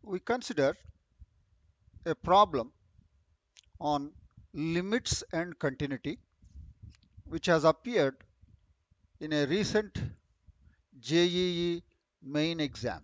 we consider a problem on limits and continuity which has appeared in a recent JEE main exam.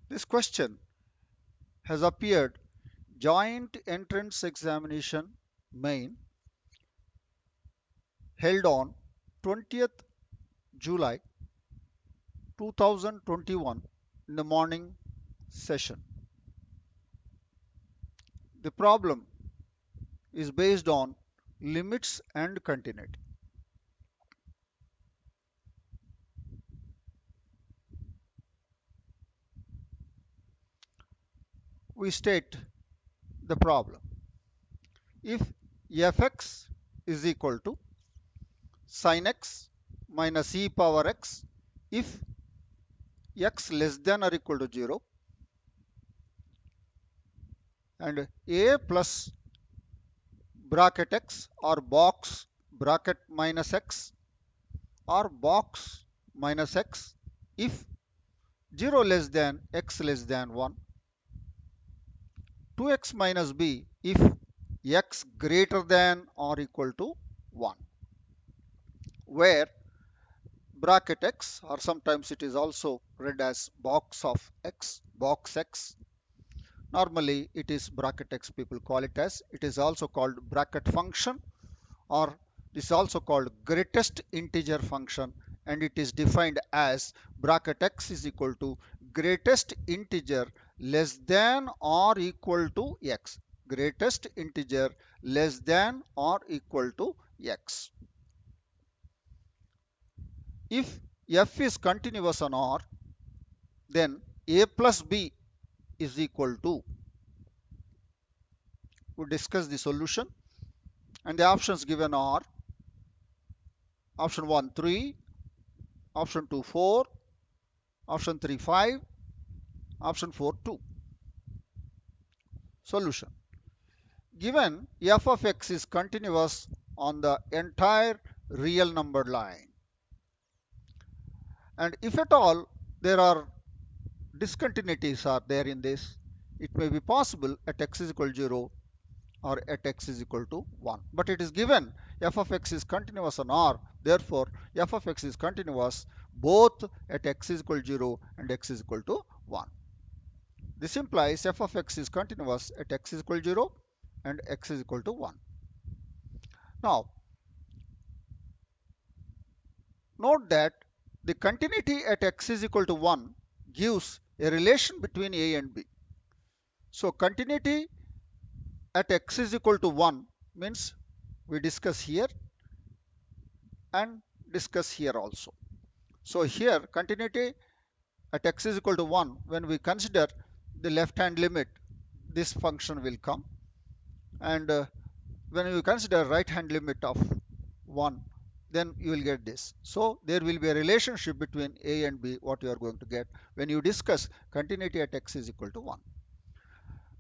This question has appeared joint entrance examination main held on 20th July 2021 in the morning session. The problem is based on limits and continuity. We state the problem. If fx is equal to sin x minus e power x, if x less than or equal to 0, and a plus bracket x or box bracket minus x or box minus x if 0 less than x less than 1, 2x minus b if x greater than or equal to 1, where bracket x, or sometimes it is also read as box x. Normally it is bracket x, people call it as. It is also called bracket function, or this is also called greatest integer function, and it is defined as bracket x is equal to greatest integer less than or equal to x. Greatest integer less than or equal to x. If f is continuous on R, then a plus b is equal to, we discuss the solution, and the options given are option 1 3, option 2 4, option 3 5, option 4 2. Solution. Given f of x is continuous on the entire real number line, and if at all there are discontinuities are there in this, it may be possible at x is equal to 0 or at x is equal to 1. But it is given f of x is continuous on R, therefore f of x is continuous both at x is equal to 0 and x is equal to 1. This implies f of x is continuous at x is equal to 0 and x is equal to 1. Now, note that the continuity at x is equal to 1 gives a relation between a and b. So, continuity at x is equal to 1 means we discuss here and discuss here also. So, here continuity at x is equal to 1, when we consider the left hand limit, this function will come, and when you consider right hand limit of 1, then you will get this. So there will be a relationship between a and b, what you are going to get when you discuss continuity at x is equal to 1.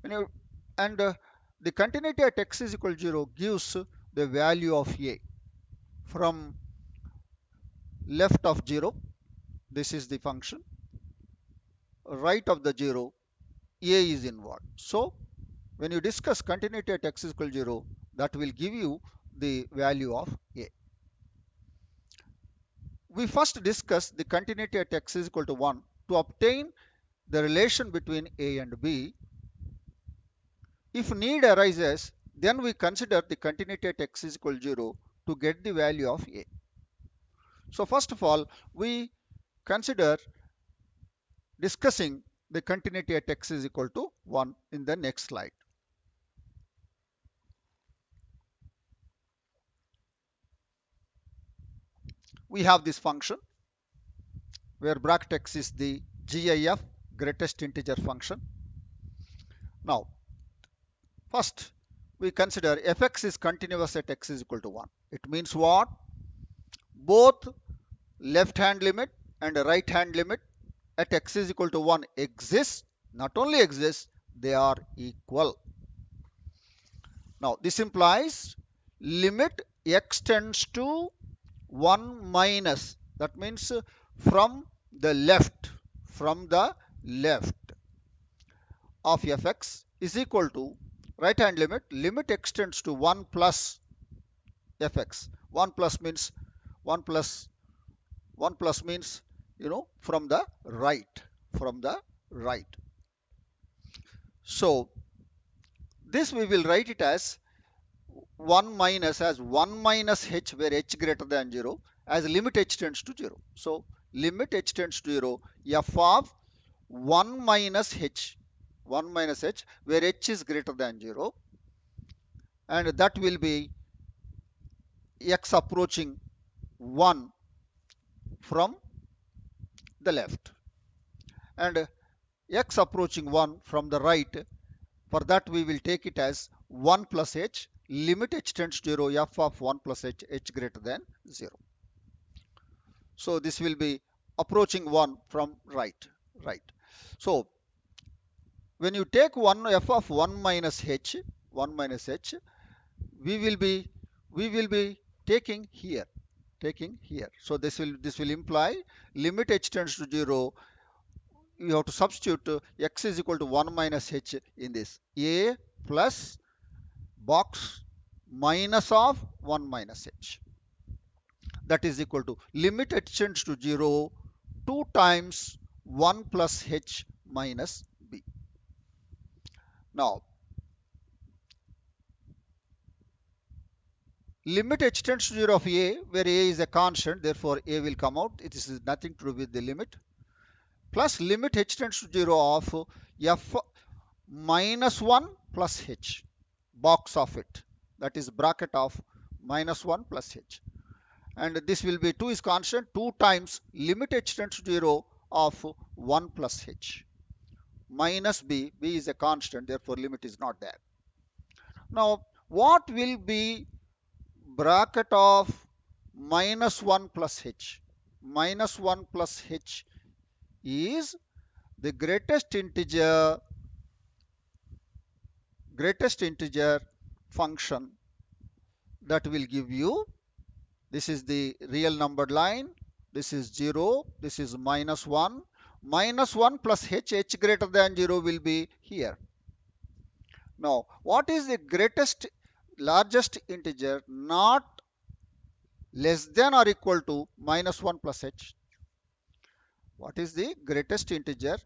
When you, and the continuity at x is equal to 0 gives the value of a from left of 0, this is the function, right of the 0, a is involved. So when you discuss continuity at x is equal to 0, that will give you the value of a. We first discuss the continuity at x is equal to 1 to obtain the relation between a and b. If need arises, then we consider the continuity at x is equal to 0 to get the value of a. So first of all, we consider discussing the continuity at x is equal to 1 in the next slide. We have this function where bracket x is the GIF, greatest integer function. Now, first we consider fx is continuous at x is equal to 1. It means what? Both left hand limit and right hand limit at x is equal to 1 exists. Not only exists, they are equal. Now this implies limit x tends to 1 minus, that means from the left from the left of fx is equal to right hand limit extends to 1 plus fx. 1 plus means 1 plus 1 plus means from the right from the right. So this we will write it as 1 minus h where h greater than 0 as limit h tends to 0. So limit h tends to 0 f of 1 minus h 1 minus h where h is greater than 0, and that will be x approaching 1 from the left, and x approaching 1 from the right. For that we will take it as 1 plus h limit h tends to 0 f of 1 plus h h greater than 0. So this will be approaching 1 from right. So when you take 1 f of 1 minus h we will be taking here. So this will imply limit h tends to 0. You have to substitute x is equal to 1 minus h in this a plus box minus of 1 minus h, that is equal to limit h tends to 0 2 times 1 plus h minus b. Now limit h tends to 0 of a, where a is a constant, therefore a will come out. It is nothing to do with the limit, plus limit h tends to 0 of f minus 1 plus h, box of it, that is bracket of minus 1 plus h, and this will be 2 is constant, 2 times limit h tends to 0 of 1 plus h minus b is a constant, therefore limit is not there. Now what will be bracket of minus 1 plus h? Minus 1 plus h is the greatest integer function that will give you. This is the real numbered line, this is 0, this is minus 1. Minus 1 plus h greater than 0 will be here. Now what is the largest integer not less than or equal to minus 1 plus h? What is the greatest integer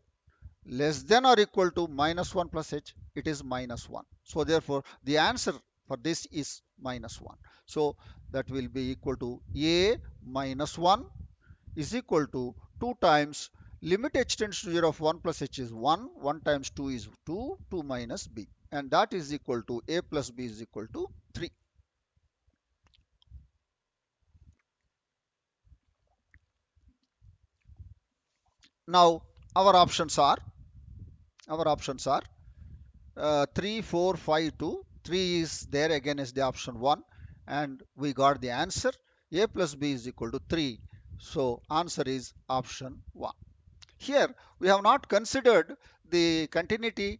less than or equal to minus 1 plus h? It is minus 1. So therefore the answer for this is minus 1. So that will be equal to a minus 1 is equal to 2 times limit h tends to 0 of 1 plus h is 1, 1 times 2 is 2, 2 minus b, and that is equal to a plus b is equal to 3. Now our options are 3, 4, 5, 2. 3 is there again is the option 1, and we got the answer a plus b is equal to 3. So answer is option 1. Here we have not considered the continuity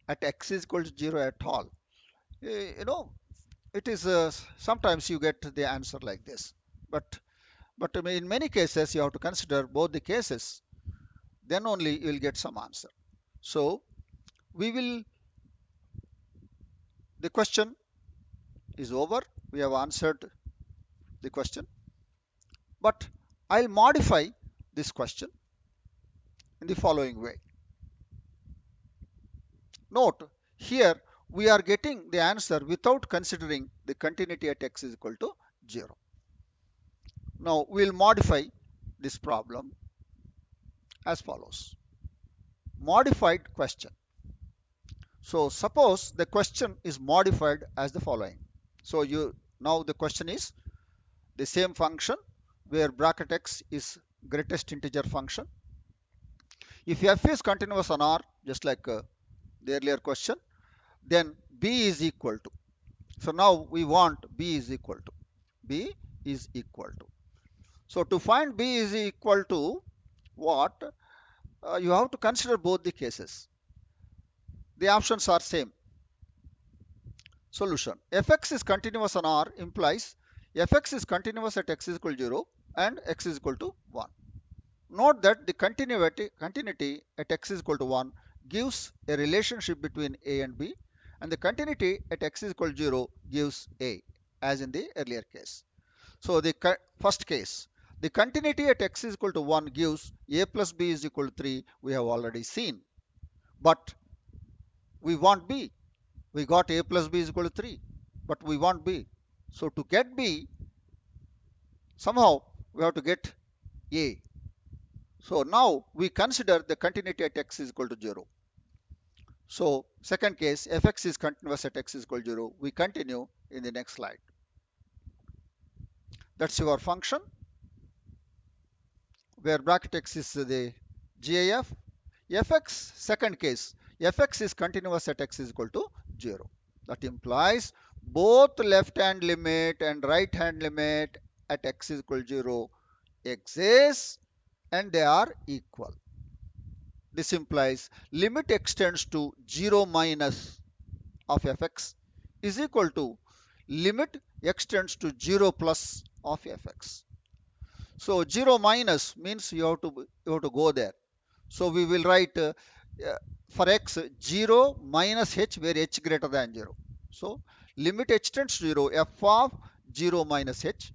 at x is equal to 0 at all. You know, it is sometimes you get the answer like this, but in many cases you have to consider both the cases, then only you will get some answer. So we will the question is over. We have answered the question, but I'll modify this question in the following way. Note here we are getting the answer without considering the continuity at x is equal to 0. Now we'll modify this problem as follows. Modified question. So suppose the question is modified as the following. So now the question is the same function where bracket x is greatest integer function. If f is continuous on R, just like the earlier question, then b is equal to. So now we want b is equal to. B is equal to. So to find b is equal to what? You have to consider both the cases. The options are same. Solution. Fx is continuous on R implies fx is continuous at x is equal to 0 and x is equal to 1. Note that the continuity at x is equal to 1 gives a relationship between a and b, and the continuity at x is equal to 0 gives a, as in the earlier case. So the first case, the continuity at x is equal to 1 gives a plus b is equal to 3, we have already seen. But we want b. We got a plus b is equal to 3, but we want b. So to get b, somehow we have to get a. So now we consider the continuity at x is equal to 0. So second case, fx is continuous at x is equal to 0. We continue in the next slide. That's your function where bracket x is the GIF. fx, second case, fx is continuous at x is equal to 0. That implies both left hand limit and right hand limit at x is equal to 0 exist and they are equal. This implies limit extends to 0 minus of fx is equal to limit extends to 0 plus of fx. So 0 minus means you have to go there. So we will write for x 0 minus h where h greater than 0. So limit h tends to 0 f of 0 minus h.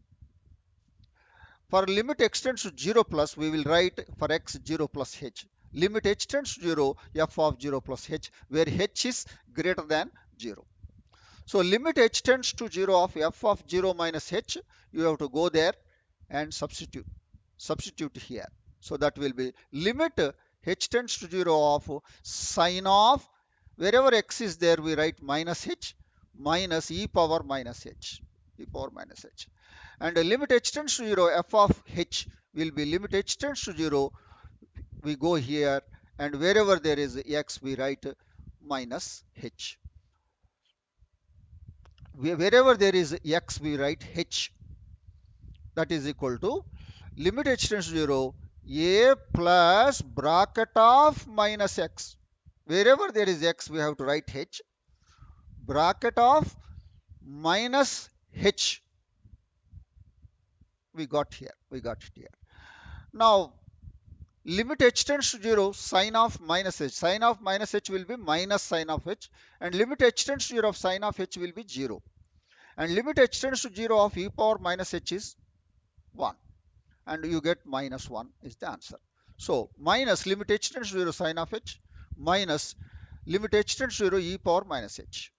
For limit extends to 0 plus, we will write for x 0 plus h. Limit h tends to 0 f of 0 plus h where h is greater than 0. So limit h tends to 0 of f of 0 minus h, you have to go there and substitute here. So that will be limit h tends to 0 of sine of, wherever x is there we write minus h minus e power minus h, and limit h tends to 0 f of h will be limit h tends to 0, we go here, and wherever there is x we write minus h. Wherever there is x we write h. That is equal to limit h tends to 0 a plus bracket of minus x. Wherever there is x we have to write h, bracket of minus h we got it here. Now limit h tends to 0 sine of minus h. Sine of minus h will be minus sine of h, and limit h tends to 0 of sine of h will be 0. And limit h tends to 0 of e power minus h is 1. And you get minus 1 is the answer. So minus limit h tends to 0 sine of h minus limit h tends to 0 e power minus h.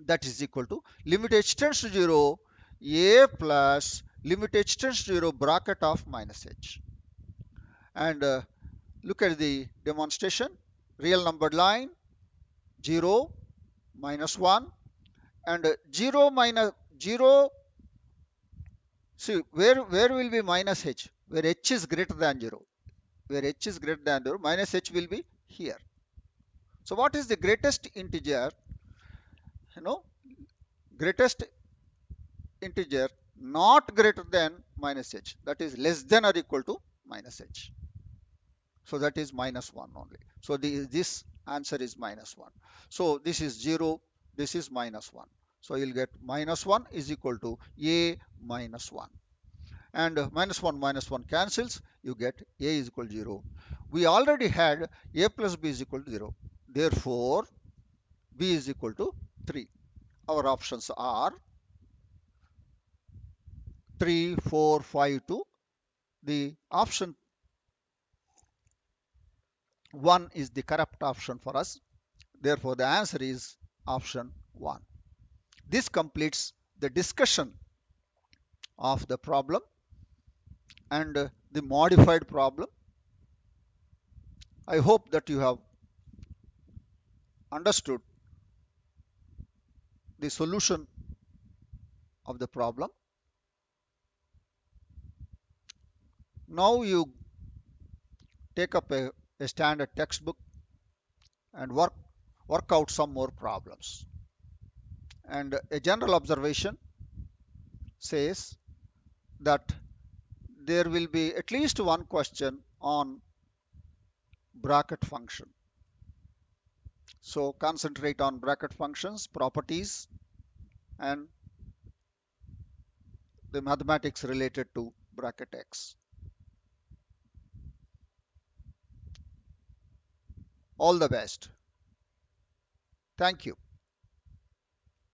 That is equal to limit h tends to 0 a plus limit h tends to 0 bracket of minus h. And look at the demonstration. Real numbered line 0 minus 1 and 0 minus 0. See where will be minus h? Where h is greater than 0. Where h is greater than 0, minus h will be here. So what is the greatest integer? Greatest integer not greater than minus h. That is less than or equal to minus h. So that is minus 1 only. So this answer is minus 1. So this is 0, this is minus 1. So you'll get minus 1 is equal to a minus 1. And minus 1 cancels, you get a is equal to 0. We already had a plus b is equal to 0. Therefore, b is equal to 3. Our options are 3, 4, 5, 2. The option 1 is the correct option for us. Therefore, the answer is option 1. This completes the discussion of the problem and the modified problem. I hope that you have understood the solution of the problem. Now you take up a standard textbook and work out some more problems. And a general observation says that there will be at least one question on bracket function. So concentrate on bracket functions, properties, and the mathematics related to bracket x. All the best. Thank you.